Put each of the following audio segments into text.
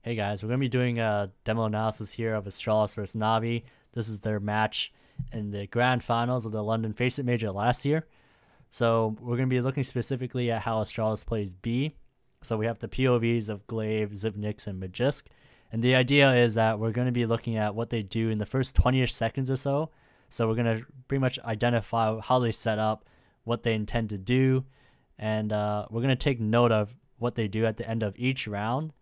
Hey guys, we're going to be doing a demo analysis here of Astralis versus NaVi. This is their match in the grand finals of the London FACEIT Major last year. So we're going to be looking specifically at how Astralis plays B. So we have the POVs of Glaive, Zipnix, and Magisk. And the idea is that we're going to be looking at what they do in the first 20-ish seconds or so. So we're going to pretty much identify how they set up, what they intend to do, and we're going to take note of what they do at the end of each round.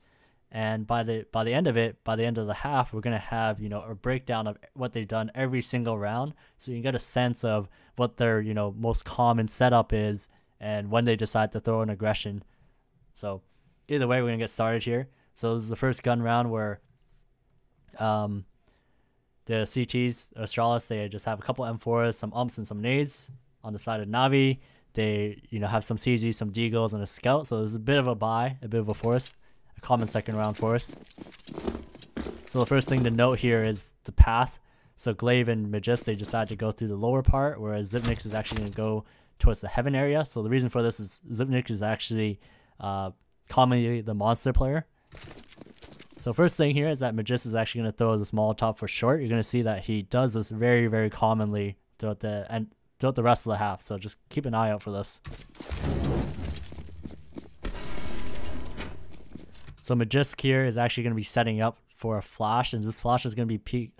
And by the end of the half, we're gonna have a breakdown of what they've done every single round, so you can get a sense of what their most common setup is and when they decide to throw an aggression. So either way, we're gonna get started here. So this is the first gun round where the CTs, Astralis, they just have a couple M4s, some umps, and some nades. On the side of NaVi, they have some CZs, some deagles, and a scout. So there's a bit of a buy, a bit of a force. Common second round for us. So the first thing to note here is the path. So Glaive and Magisk, they decide to go through the lower part, whereas Zipnix is actually going to go towards the heaven area. So the reason for this is Zipnix is actually commonly the monster player. So first thing here is that Magisk is actually going to throw this Molotov for short. You're going to see that he does this very, very commonly throughout the rest of the half. So just keep an eye out for this. So Magisk here is actually going to be setting up for a flash, and this flash is going to be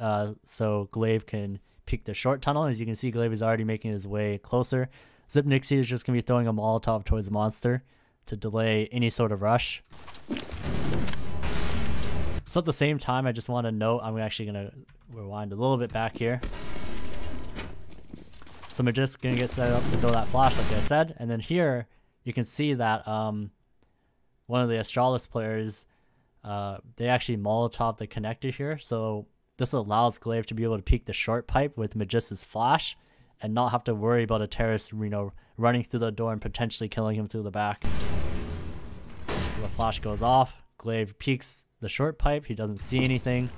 so Glaive can peek the short tunnel. As you can see, Glaive is already making his way closer. Zipnix is just going to be throwing a Molotov towards the monster to delay any sort of rush. So at the same time, I just want to note, I'm actually going to rewind a little bit back here. So Magisk is going to get set up to throw that flash like I said, and then here you can see that one of the Astralis players, they actually Molotov the connector here. So this allows Glaive to be able to peek the short pipe with Magisk's flash and not have to worry about a terrorist, running through the door and potentially killing him through the back. So the flash goes off. Glaive peeks the short pipe. He doesn't see anything.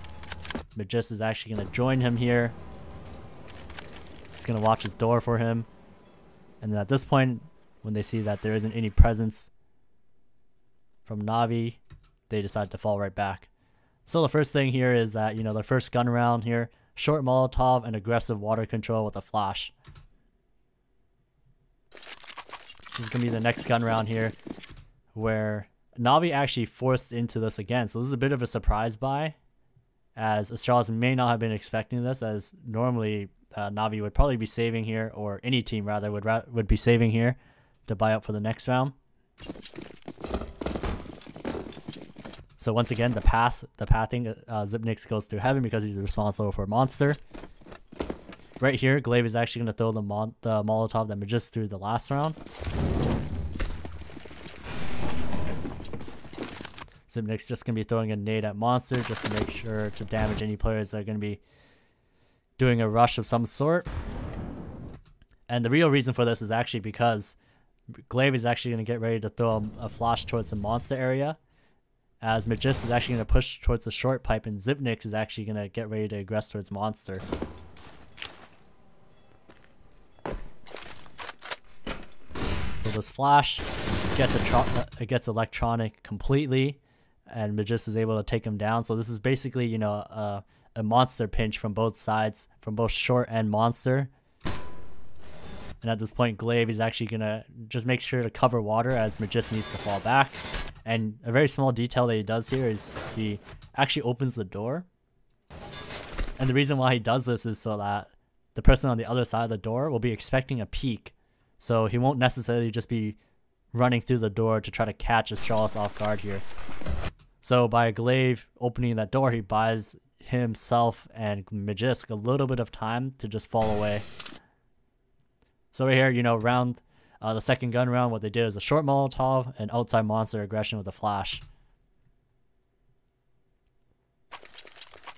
Magisk is actually going to join him here. He's going to watch his door for him. And then at this point, when they see that there isn't any presence from NaVi, they decide to fall right back. So the first thing here is that, the first gun round here, short Molotov and aggressive water control with a flash. This is going to be the next gun round here, where NaVi actually forced into this again. So this is a bit of a surprise buy, as Astralis may not have been expecting this, as normally NaVi would probably be saving here, or any team rather would be saving here to buy up for the next round. So once again, the pathing, Zipnix goes through heaven because he's responsible for monster. Right here, Glaive is actually going to throw the Molotov that Magisk threw the last round. Zipnix just going to be throwing a nade at monster just to make sure to damage any players that are going to be doing a rush of some sort. And the real reason for this is actually because Glaive is actually going to get ready to throw a flash towards the monster area, as Magisk is actually going to push towards the short pipe, and Zipnix is actually going to get ready to aggress towards monster. So this flash gets electronic completely, and Magisk is able to take him down. So this is basically, a monster pinch from both sides, from both short and monster. And at this point, Glaive is actually going to just make sure to cover water as Magisk needs to fall back. And a very small detail that he does here is he actually opens the door. And the reason why he does this is so that the person on the other side of the door will be expecting a peek. So he won't necessarily just be running through the door to try to catch Astralis off guard here. So by Glaive opening that door, he buys himself and Magisk a little bit of time to just fall away. So right here, round the second gun round, what they did is a short Molotov and outside monster aggression with a flash.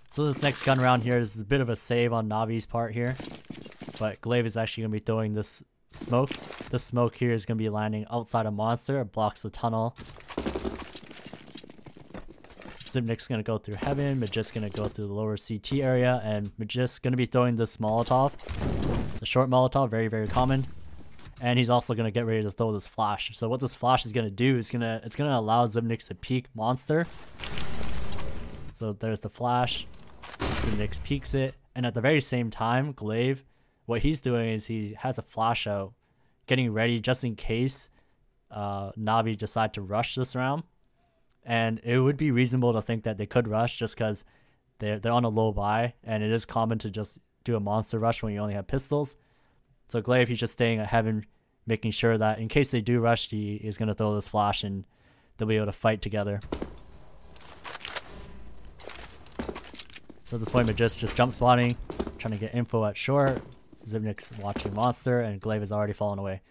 So this next gun round here is a bit of a save on NaVi's part here, but Glaive is actually going to be throwing this smoke. This smoke here is going to be landing outside a monster. It blocks the tunnel. Zipnix is going to go through heaven. Magisk is going to go through the lower CT area, and Magisk is going to be throwing this Molotov. The short Molotov, very, very common. And he's also going to get ready to throw this flash. So what this flash is going to do is it's going to allow Zipnix to peek monster. So there's the flash. Zipnix peeks it. And at the very same time, Glaive, what he's doing is he has a flash out, getting ready just in case NaVi decide to rush this round. And it would be reasonable to think that they could rush just because they're on a low buy. And it is common to just do a monster rush when you only have pistols. So Glaive, he's just staying at heaven, making sure that in case they do rush, he is going to throw this flash and they'll be able to fight together. So at this point, Magisk just jump spawning, trying to get info at short. Zipnix watching monster, and Glaive is already fallen away.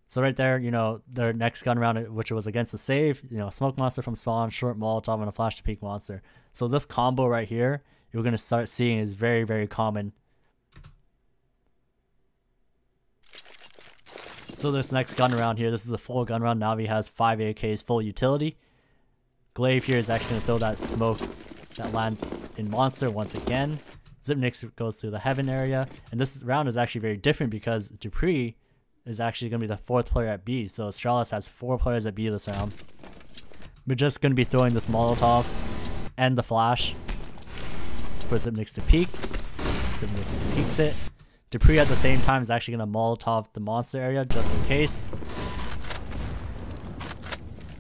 So right there, you know, their next gun round, which was against the save, you know, smoke monster from spawn, short Molotov, and a flash to peek monster. So this combo right here, you're going to start seeing is very, very common. So this next gun round here, this is a full gun round. NaVi has 5 AKs, full utility. Glaive here is actually going to throw that smoke that lands in monster once again. Zipnix goes through the heaven area. And this round is actually very different because Dupree is actually going to be the 4th player at B. So Astralis has 4 players at B this round. We're just going to be throwing this Molotov and the flash for Zipnix to peek. Zipnix peeks it. Dupree at the same time is actually going to Molotov the monster area just in case.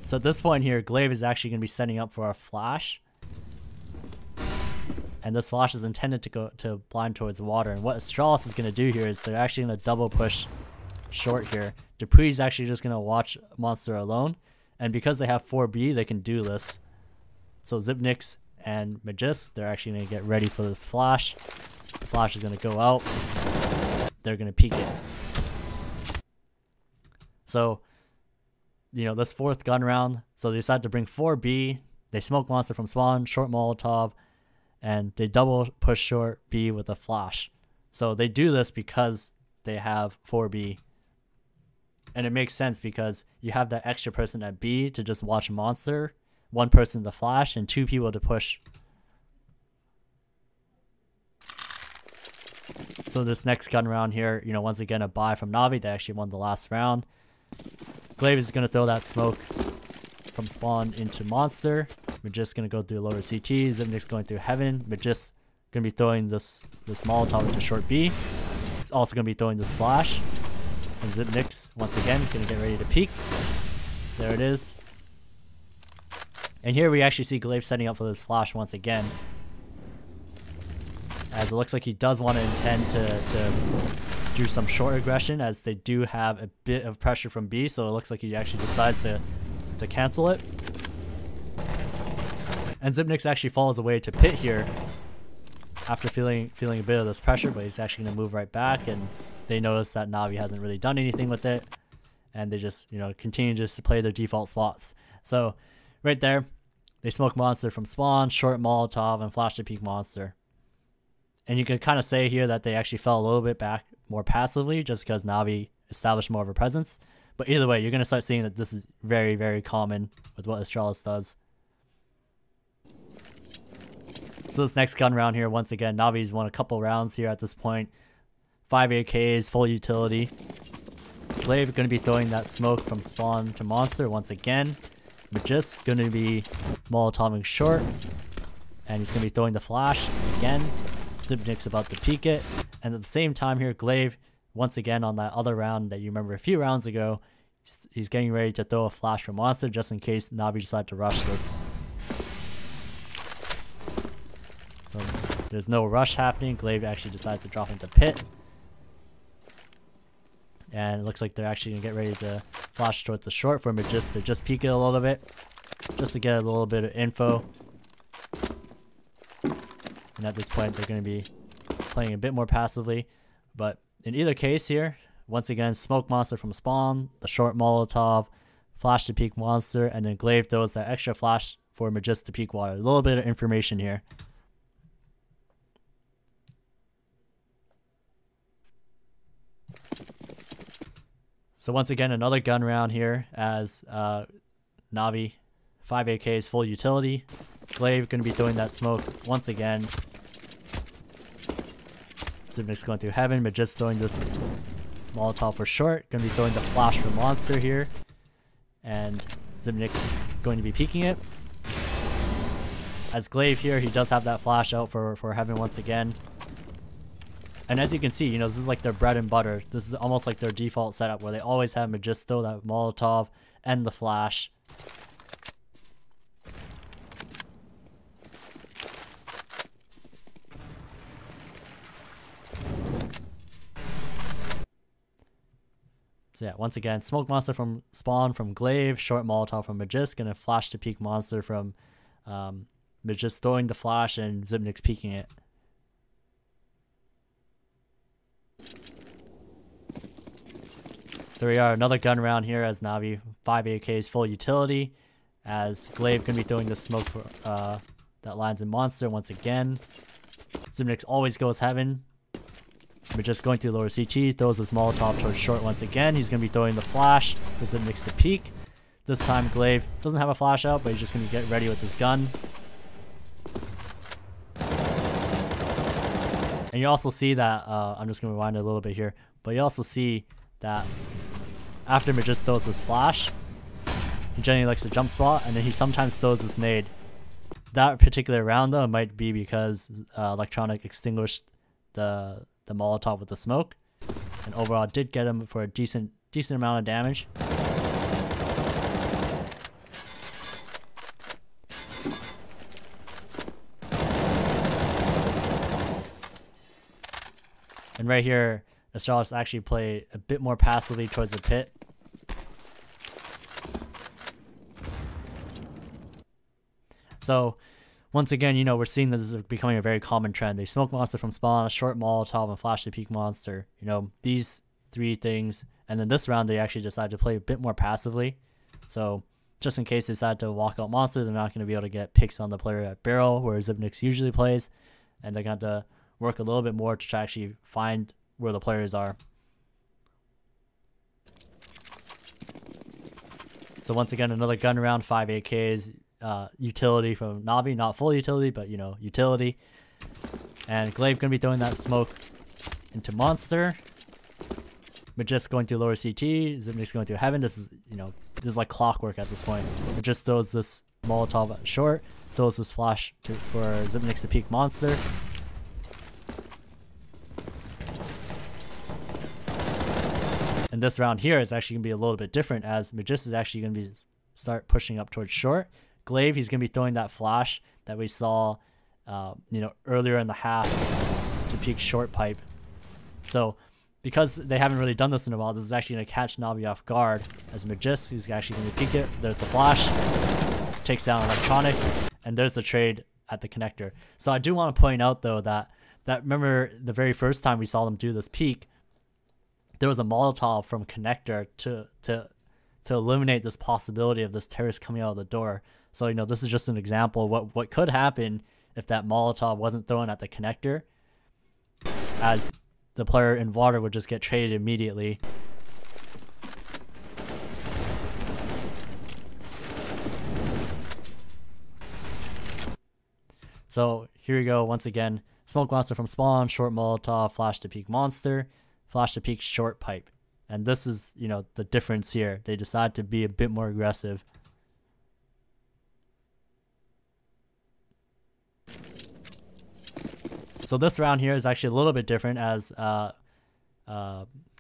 So at this point here, Glaive is actually going to be setting up for a flash. And this flash is intended to go to blind towards water. And what Astralis is going to do here is they're actually going to double push short here. Dupree's actually just going to watch monster alone. And because they have 4B, they can do this. So Zipnix and Magisk, they're actually going to get ready for this flash. The flash is going to go out. They're going to peek it. So, you know, this 4th gun round. So they decide to bring 4B. They smoke monster from spawn, short Molotov. And they double push short B with a flash. So they do this because they have 4B. And it makes sense because you have that extra person at B to just watch monster, 1 person to flash, and 2 people to push. So this next gun round here, you know, once again a buy from NaVi. They actually won the last round. Glaive is going to throw that smoke from spawn into monster. Magisk going to go through lower CT. Zipnix going through heaven. Magisk going to be throwing this Molotov into short B. He's also going to be throwing this flash. And Zipnix, once again, going to get ready to peek. There it is. And here we actually see Glaive setting up for this flash once again. As it looks like he does want to intend to do some short aggression, as they do have a bit of pressure from B. So it looks like he actually decides to cancel it. And Zipnix actually falls away to pit here after feeling a bit of this pressure, but he's actually going to move right back, and they notice that NaVi hasn't really done anything with it, and they just, you know, continue just to play their default spots. So right there, they smoke monster from spawn, short Molotov, and flash to peek monster. And you can kind of say here that they actually fell a little bit back more passively just because NaVi established more of a presence. But either way, you're going to start seeing that this is very, very common with what Astralis does. So this next gun round here, once again, NaVi's won a couple rounds here at this point. 5 AKs, full utility. Glaive going to be throwing that smoke from spawn to monster once again. Magisk going to be Molotoving short. And he's going to be throwing the flash again. Zipnix about to peek it. And at the same time here, Glaive, once again on that other round that you remember a few rounds ago, he's getting ready to throw a flash from monster just in case NaVi decide to rush this. So there's no rush happening. Glaive actually decides to drop into pit. And it looks like they're actually going to get ready to flash towards the short for Magisk to just peek it a little bit. Just to get a little bit of info. And at this point, they're going to be playing a bit more passively. But in either case here, once again, smoke monster from spawn, the short Molotov, flash to peek monster, and then Glaive throws that extra flash for Magisk to peek water. A little bit of information here. So once again, another gun round here as NaVi, 5 AKs, full utility. Glaive going to be throwing that smoke once again. Zipnix going through heaven, but just throwing this Molotov for short. Going to be throwing the flash for monster here. And Zipnix going to be peeking it. As Glaive here, he does have that flash out for Heaven once again. And as you can see, you know, this is like their bread and butter. This is almost like their default setup where they always have Magisk throw that Molotov and the flash. So yeah, once again, Smoke Monster from Spawn from Glaive, short Molotov from Magisk, and a flash to peek monster from Magisk throwing the flash and Xyp9x peeking it. So we are another gun round here as NaVi 5 AKs full utility, as Glaive can be throwing the smoke that lands in monster once again. Xyp9x always goes Heaven. Magisk going through lower CT, throws his Molotov towards short once again. He's going to be throwing the flash for Xyp9x to peek. This time Glaive doesn't have a flash out, but he's just going to get ready with his gun. And you also see that, I'm just going to rewind it a little bit here, but you also see that after Magisk throws his flash, he generally likes to jump spot, and then he sometimes throws his nade. That particular round though might be because Electronic extinguished the Molotov with the smoke, and overall did get him for a decent amount of damage. And right here, Astralis actually play a bit more passively towards the pit. So once again, you know, we're seeing that this is becoming a very common trend. They smoke monster from spawn, a short Molotov, and flash to peek monster. You know, these three things. And then this round, they actually decide to play a bit more passively. So just in case they decide to walk out monster, they're not going to be able to get picks on the player at barrel, where Xyp9x usually plays. And they're going to have to work a little bit more to try to actually find where the players are. So once again, another gun round, 5 AKs. Utility from NaVi, not full utility, but you know, utility. And Glaive gonna be throwing that smoke into monster. Magisk going through lower CT, Xyp9x going through Heaven. This is like clockwork at this point. Magisk throws this Molotov at short, throws this flash for Xyp9x to peek monster. And this round here is actually gonna be a little bit different, as Magisk is actually gonna be start pushing up towards short. Glaive, he's going to be throwing that flash that we saw you know, earlier in the half to peek short pipe. So because they haven't really done this in a while, this is actually going to catch NaVi off guard, as Magisk, he's actually going to peek it. There's the flash, takes down Electronic, and there's the trade at the connector. So I do want to point out though that remember the very first time we saw them do this peek, there was a Molotov from connector to eliminate this possibility of this terrorist coming out of the door. So, you know, this is just an example of what could happen if that Molotov wasn't thrown at the connector, as the player in water would just get traded immediately. So here we go once again. Smoke monster from spawn, short Molotov, flash to peek monster, flash to peek short pipe. And this is, you know, the difference here. They decide to be a bit more aggressive. So this round here is actually a little bit different, as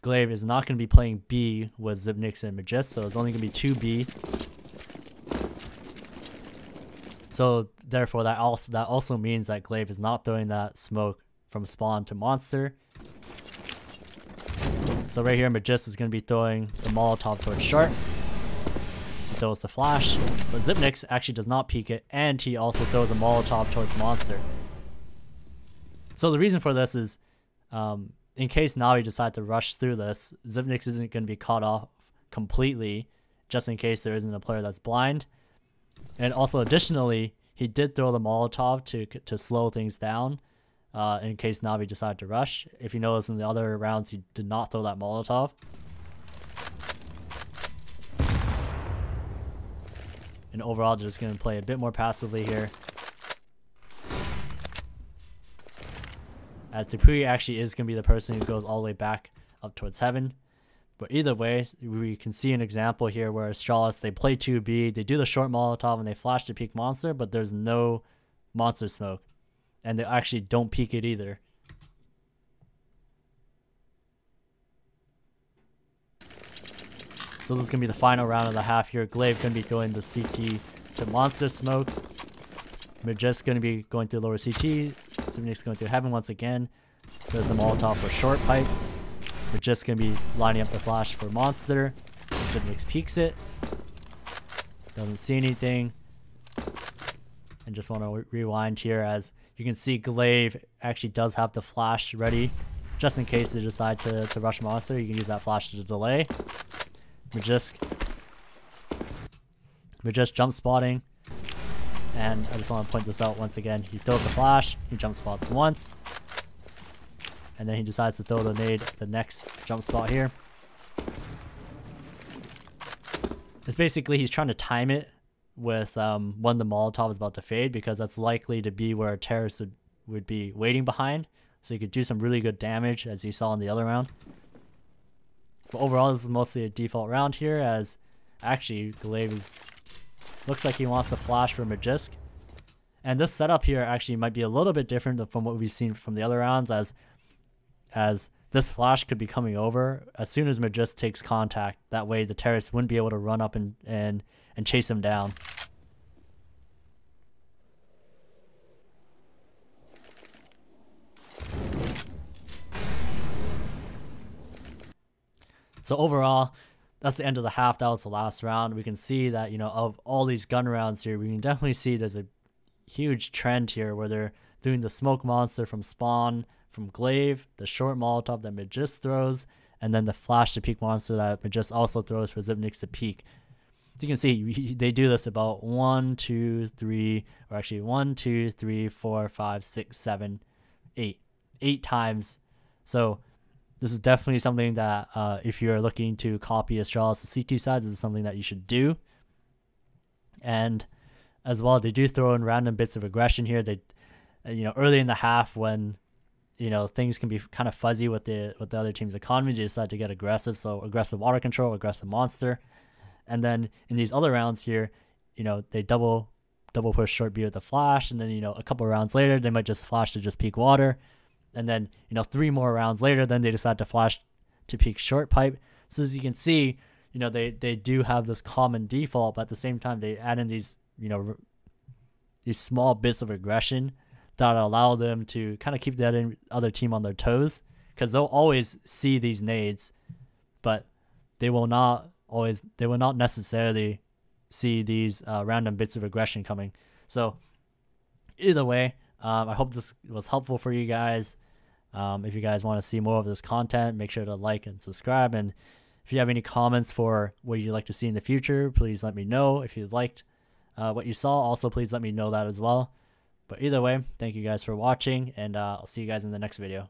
Glaive is not going to be playing B with Xyp9x and Magisk, so it's only going to be 2B. So therefore that also means that Glaive is not throwing that smoke from spawn to monster. So right here, Magisk is going to be throwing the Molotov towards short. He throws the flash, but Xyp9x actually does not peek it, and he also throws a Molotov towards monster. So the reason for this is, in case NaVi decide to rush through this, Xyp9x isn't going to be caught off completely, just in case there isn't a player that's blind. And also additionally, he did throw the Molotov to slow things down, in case NaVi decided to rush. If you notice in the other rounds, he did not throw that Molotov. And overall, they're just going to play a bit more passively here, as Dupree actually is going to be the person who goes all the way back up towards Heaven. But either way, we can see an example here where Astralis, they play 2B, they do the short Molotov, and they flash to peek monster, but there's no monster smoke, and they actually don't peek it either. So this is going to be the final round of the half here. Glaive going to be going the CT to monster smoke. Magisk going to be going through lower CT. Zimnik's going through heaven once again. There's the Molotov for short pipe. Magisk going to be lining up the flash for monster. Zimnik peeks it. Doesn't see anything. And just want to rewind here, as you can see Glaive actually does have the flash ready. Just in case they decide to rush monster, you can use that flash to delay. Magisk jump spotting. And I just want to point this out once again. He throws the flash, he jump spots once, and then he decides to throw the nade at the next jump spot here. It's basically he's trying to time it with when the Molotov is about to fade, because that's likely to be where a terrorist would be waiting behind. So you could do some really good damage, as you saw in the other round. But overall, this is mostly a default round here, as actually Glaive looks like he wants to flash for Magisk. And this setup here actually might be a little bit different from what we've seen from the other rounds, as this flash could be coming over as soon as Magisk takes contact. That way the terrorist wouldn't be able to run up and chase him down. So overall, that's the end of the half. That was the last round. We can see that, you know, of all these gun rounds here, we can definitely see there's a huge trend here where they're doing the smoke monster from spawn, from Glaive, the short Molotov that Magisk throws, and then the flash to peek monster that Magisk also throws for Zimnik to peek. So you can see they do this about 1, 2, 3, or actually 1, 2, 3, 4, 5, 6, 7, 8. 8 times. So this is definitely something that if you're looking to copy Astralis CT side, this is something that you should do. And as well, they do throw in random bits of aggression here. They, you know, early in the half when, you know, things can be kind of fuzzy with the other team's economy, they decide to get aggressive. So aggressive water control, aggressive monster. And then in these other rounds here, you know, they double push short B with the flash, and then, you know, a couple rounds later they might just flash to just peek water. And then, you know, 3 more rounds later, then they decide to flash to peek short pipe. So as you can see, you know, they do have this common default, but at the same time, they add in these, you know, these small bits of aggression that allow them to kind of keep the other team on their toes, because they'll always see these nades, but they will not necessarily see these random bits of aggression coming. So either way, I hope this was helpful for you guys. If you guys want to see more of this content, make sure to like and subscribe. And if you have any comments for what you'd like to see in the future, please let me know. If you liked what you saw, also please let me know that as well. But either way, thank you guys for watching, and I'll see you guys in the next video.